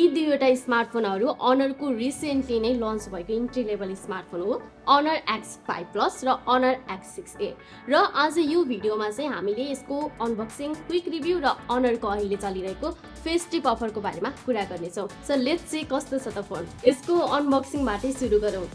यी दुईवटा स्मार्टफोनहरू अनरको रिसेन्टली नै लन्च भएको इन्ट्री लेभल स्मार्टफोन हो, Honor X5 Plus र Honor X6A। र आज यो भिडियोमा चाहिँ हामीले यसको अनबक्सिङ, क्विक रिभ्यू र अनरको अहिले चलिरहेको फेस्टिभ अफरको बारेमा कुरा गर्नेछौँ। सो लेट्स सी कस्तो छ त फोन। यसको अनबक्सिङबाटै सुरु गरौँ।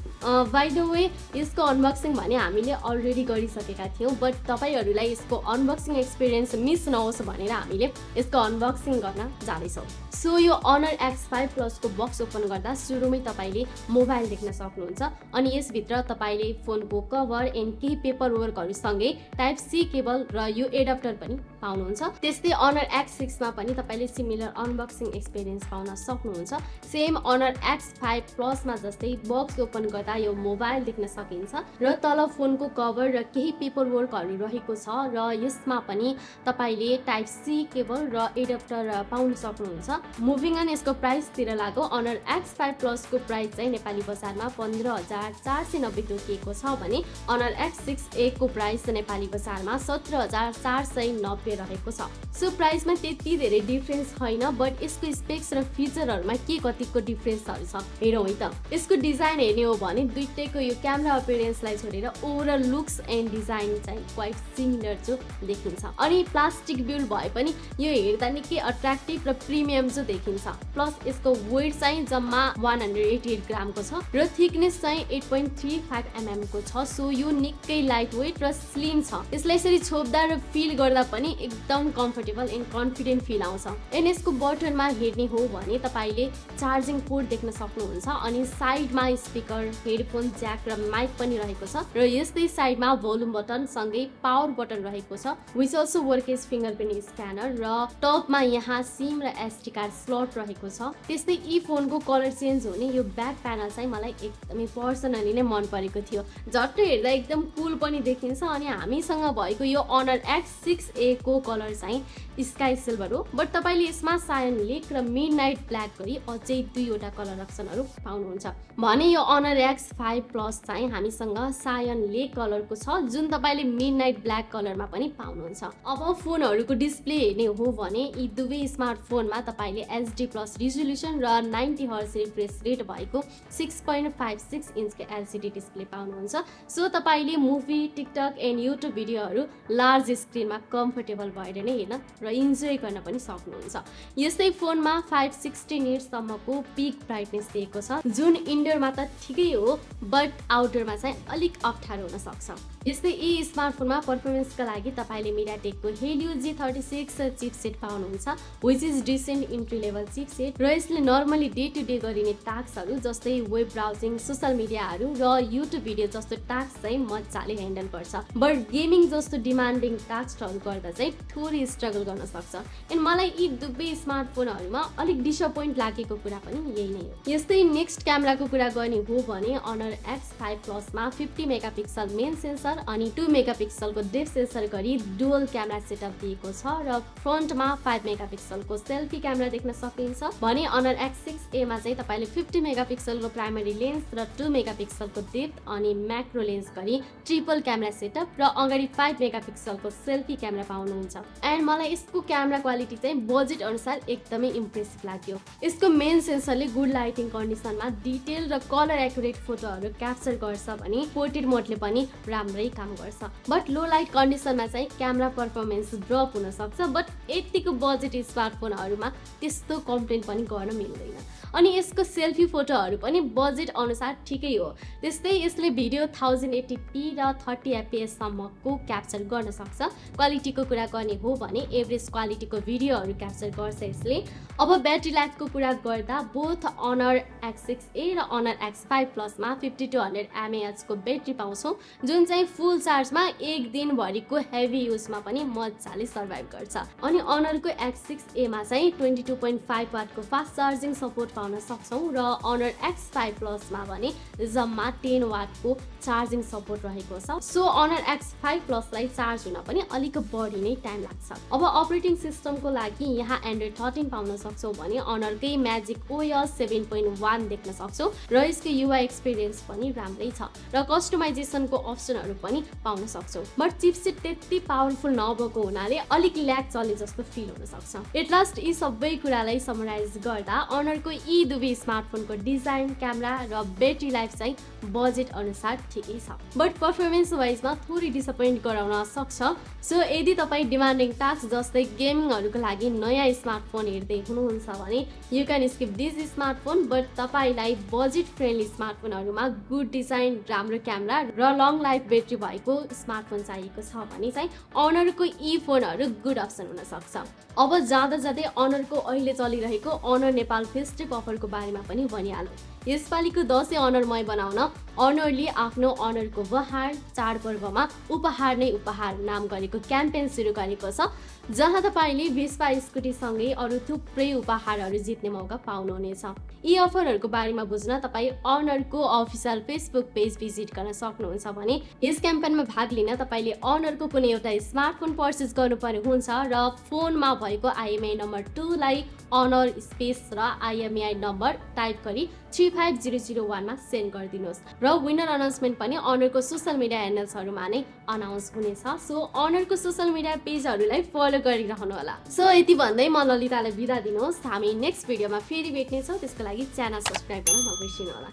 बाइ द वे यसको अनबक्सिङ भने हामीले अलरेडी गरिसकेका थियौँ, बट तपाईहरूलाई यसको अनबक्सिङ एक्सपिरियन्स मिस नहोस् भनेर हामीले यसको अनबक्सिङ गर्न जाँदैछौँ। सो यो Honor X5 Plus को बक्स ओपन गर्दा सुरुमै तपाईँले मोबाइल देख्न सक्नुहुन्छ अनि यसभित्र तपाईँले फोनको कभर एन्ड केही पेपर वर्कहरूसँगै टाइप सी केबल र यो एडाप्टर पनि पाउनुहुन्छ। त्यस्तै Honor X6 मा पनि तपाईँले सिमिलर अनबक्सिङ एक्सपिरियन्स पाउन सक्नुहुन्छ। सेम Honor X5 Plus मा जस्तै बक्स ओपन गर्दा यो मोबाइल देख्न सकिन्छ र तल फोनको कभर र केही पेपर वर्कहरू रहेको छ र यसमा पनि तपाईँले टाइप सी केबल र एडाप्टर पाउन सक्नुहुन्छ। मुभिङ अन यसको प्राइसतिर लागो। Honor X5 Plus को प्राइस चाहिँ नेपाली बजारमा 15,490 तोकिएको छ भने Honor X6A को प्राइस नेपाली बजारमा 17,490 रहेको छ। सो प्राइसमा त्यति धेरै डिफरेन्स छैन, बट यसको स्पेक्स र फिचरहरूमा के कतिको डिफरेन्सहरू छ हेरौँ है त। यसको डिजाइन हेर्ने हो भने दुईटैको यो क्यामेरा अपियरेन्सलाई छोडेर ओभरअल लुक्स एन्ड डिजाइन चाहिँ क्वाइट सिमिलर जो देखिन्छ। अनि प्लास्टिक बिल्ड भए पनि यो हेर्दा निकै अट्र्याक्टिभ र प्रिमियम जो देखिन्छ। प्लस यसको वेट चाहिँ जम्मा 188 ग्रामको छ र थिकनेस चाहिँ 8.35 mm को छ। सो यो निकै लाइट वेट र स्लिम छ। यसलाई यसरी छोप्दा र फिल गर्दा पनि एकदम कम्फर्टेबल एन्ड कन्फिडेन्ट फिल आउँछ। एन्ड यसको बटनमा हेर्ने हो भने तपाईँले चार्जिङ पोर्ट देख्न सक्नुहुन्छ अनि साइडमा स्पिकर, हेडफोन ज्याक र माइक पनि रहेको छ र यस्तै साइडमा भोल्युम बटन सँगै पावर बटन रहेको छ, which also work as fingerprint scanner र टपमा यहाँ सिम र एसडी कार्ड स्लट रहेको छ। त्यस्तै यी फोनको कलर चेन्ज हुने यो ब्याक प्यानल चाहिँ मलाई एकदमै पर्सनली नै मन परेको थियो। झट्ट हेर्दा एकदम कुल पनि देखिन्छ अनि हामीसँग भएको यो Honor X6A को कलर चाहिँ स्काई सिल्भर हो, बट तपाईँले यसमा सायन लेक र मिडनाइट ब्ल्याक गरी अझै दुईवटा कलर अप्सनहरू पाउनुहुन्छ भने यो Honor X5 Plus चाहिँ हामीसँग सायन लेक कलरको छ जुन तपाईँले मिडनाइट ब्ल्याक कलरमा पनि पाउनुहुन्छ। अब फोनहरूको डिस्प्ले हेर्ने हो भने यी दुवै स्मार्टफोनमा तपाईँले HD प्लस रिजोल्युसन र 90 हर्ज रिफ्रेस रेट भएको 6.56 इन्चको LCD डिस्प्ले पाउनुहुन्छ। सो तपाईँले मुभी, टिकटक एन्ड युट्युब भिडियोहरू लार्ज स्क्रिनमा कम्फर्टेबल भएर नै हेर्न र इन्जोय गर्न पनि सक्नुहुन्छ। यस्तै फोनमा 560 निट्सम्मको पिक ब्राइटनेस दिएको छ जुन इन्डोरमा त ठिकै हो, बट आउटडोरमा चाहिँ अलिक अप्ठ्यारो हुन सक्छ। यस्तै यी स्मार्टफोनमा पर्फर्मेन्सका लागि तपाईँले मिडियाटेकको Helio G36 चिपसेट पाउनुहुन्छ, which is decent entry level chipset र यसले नर्मली डे टु डे गरिने टास्कहरू जस्तै वेब ब्राउजिङ, सोसल मिडियाहरू र युट्युब भिडियो जस्तो टास्क चाहिँ मजाले ह्यान्डल गर्छ। बट गेमिङ जस्तो डिमान्डिङ टास्कहरू गर्दा चाहिँ थोरै स्ट्रगल गर्न सक्छ। एन्ड मलाई यी दुवै स्मार्टफोनहरूमा अलिक डिसपोइन्ट लागेको कुरा पनि यही नै हो। यस्तै नेक्स्ट क्यामेराको कुरा गर्ने हो भने Honor X5 Plus मा 50 मेगापिक्सल मेन सेन्सर अनि 2 मेगापिक्सलको डेप्थ सेन्सर गरी डुअल क्यामेरा सेटअप दिएको छ र फ्रन्टमा 5 मेगापिक्सलको सेल्फी क्यामेरा देख्न सकिन्छ भने Honor X6A मा चाहिँ तपाईँले 50 मेगापिक्सलको प्राइमरी लेन्स र 2 मेगापिक्सलको डेप्थ अनि म्याक्रो लेन्स गरी ट्रिपल क्यामेरा सेटअप र अगाडि 5 मेगापिक्सलको सेल्फी क्यामेरा पाउनुहुन्छ। एन्ड मलाई यसको क्यामेरा क्वालिटी चाहिँ बजेट अनुसार एकदमै इम्प्रेसिभ लाग्यो। यसको मेन सेन्सरले गुड लाइटिङ कन्डिसनमा डिटेल र कलर एक्युरेट फोटोहरू क्याप्चर गर्छ भने पोर्ट्रेट मोडले पनि राम्रै काम गर्छ। बट लो लाइट कन्डिसनमा चाहिँ क्यामेरा पर्फर्मेन्स ड्रप हुन सक्छ, बट यतिको बजेट स्मार्टफोनहरूमा त्यस्तो कम्प्लेन पनि गर्न मिल्दैन। अनि यसको सेल्फी फोटोहरू पनि बजेट अनुसार ठिकै हो। त्यस्तै यसले भिडियो 1080p र 30 fps सम्मको क्याप्चर गर्न सक्छ। क्वालिटीको कुरा गर्ने हो भने एभरेज क्वालिटीको भिडियोहरू क्याप्चर गर्छ यसले। अब ब्याट्री लाइफको कुरा गर्दा बोथ Honor X6A र Honor X5 Plus मा 5200 mAh को ब्याट्री पाउँछौँ जुन चाहिँ फुल चार्जमा एक दिनभरिको हेभी युजमा पनि मजाले सर्भाइभ गर्छ। अनि Honorको X6A मा चाहिँ 22.5 वाटको फास्ट चार्जिङ सपोर्ट पाउन सक्छौँ र Honor X5 Plus मा भने जम्मा 10 वाटको चार्जिङ सपोर्ट रहेको छ। सो Honor X5 Plus लाई चार्ज हुन पनि अलिक बढी नै टाइम लाग्छ। अब अपरेटिङ सिस्टमको लागि यहाँ Android 13 पाउन सक्छौ भने Honor कै Magic OS 7.1 देख्न सक्छौ र यसको UI एक्सपिरियन्स पनि राम्रै छ र कस्टमाइजेसनको अप्सनहरु पनि पाउन सक्छौ। बट चिपसेट त्यति पावरफुल नभएको हुनाले अलिक ल्याग चले जस्तो फिल हुन सक्छ। एट लास्ट यी सबै कुरालाई समराइज गर्दा Honor को यी दुवै स्मार्टफोनको डिजाइन, क्यामेरा र ब्याट्री लाइफ चाहिँ बजेट अनुसार ठिकै छ। बट पर्फर्मेन्स वाइजमा थोरै डिसअपोइन्ट गराउन सक्छ। सो यदि तपाई डिमान्डिङ टास्क जस्तै गेमिङहरुको लागि नयाँ स्मार्टफोन हेर्दै हुनुहुन्छ भने you can skip this smartphone. But तपाईलाई बजेट फ्रेन्डली स्मार्टफोनहरुमा गुड डिजाइन, राम्रो क्यामेरा र लङ लाइफ ब्याट्री भएको स्मार्टफोन चाहिएको छ भने चाहिँ Honor को यी फोनहरु गुड अप्सन हुन सक्छ। अब जाँदा जाँदै Honor को अहिले चलिरहेको Honor नेपाल फेस्टिभ अफरको बारेमा पनि भनिहालौँ। यसपालिको दशैं Honorमय बनाउन Honor ले आफ्नो Honor को बहार चाडपर्वमा उपहार नै उपहार नाम गरेको क्याम्पेन सुरु गरेको छ, जहाँ तपाईले भेस्पा स्कुटी सँगै अरु थुप्रै उपहारहरु जित्ने मौका पाउनुहुनेछ। यी अफरहरुको बारेमा बुझ्न तपाई Honor को अफिसियल फेसबुक पेज भिजिट गर्न सक्नुहुन्छ भने यस क्याम्पेनमा भाग लिन तपाईले Honor को कुनै एउटा स्मार्टफोन पर्चेज गर्नुपर्ने हुन्छ र फोनमा भएको IMEI नम्बर 2 लाई Honor स्पेस र IMEI नम्बर टाइप गरी 35001 मा सेन्ड गरिदिनुस् र विनर अनाउन्समेन्ट पनि Honor को सोशल मिडिया ह्यान्डल्सहरुमा नै अनाउन्स हुनेछ। सो Honor को सोशल मिडिया पेजहरुलाई फलो गरिरहनु होला। सो यति भन्दै म ललितालाई बिदा दिनुहोस्। हामी नेक्स्ट भिडियोमा फेरि भेट्ने छौं। त्यसको लागि च्यानल सब्स्क्राइब गर्न नबिर्सिनु होला।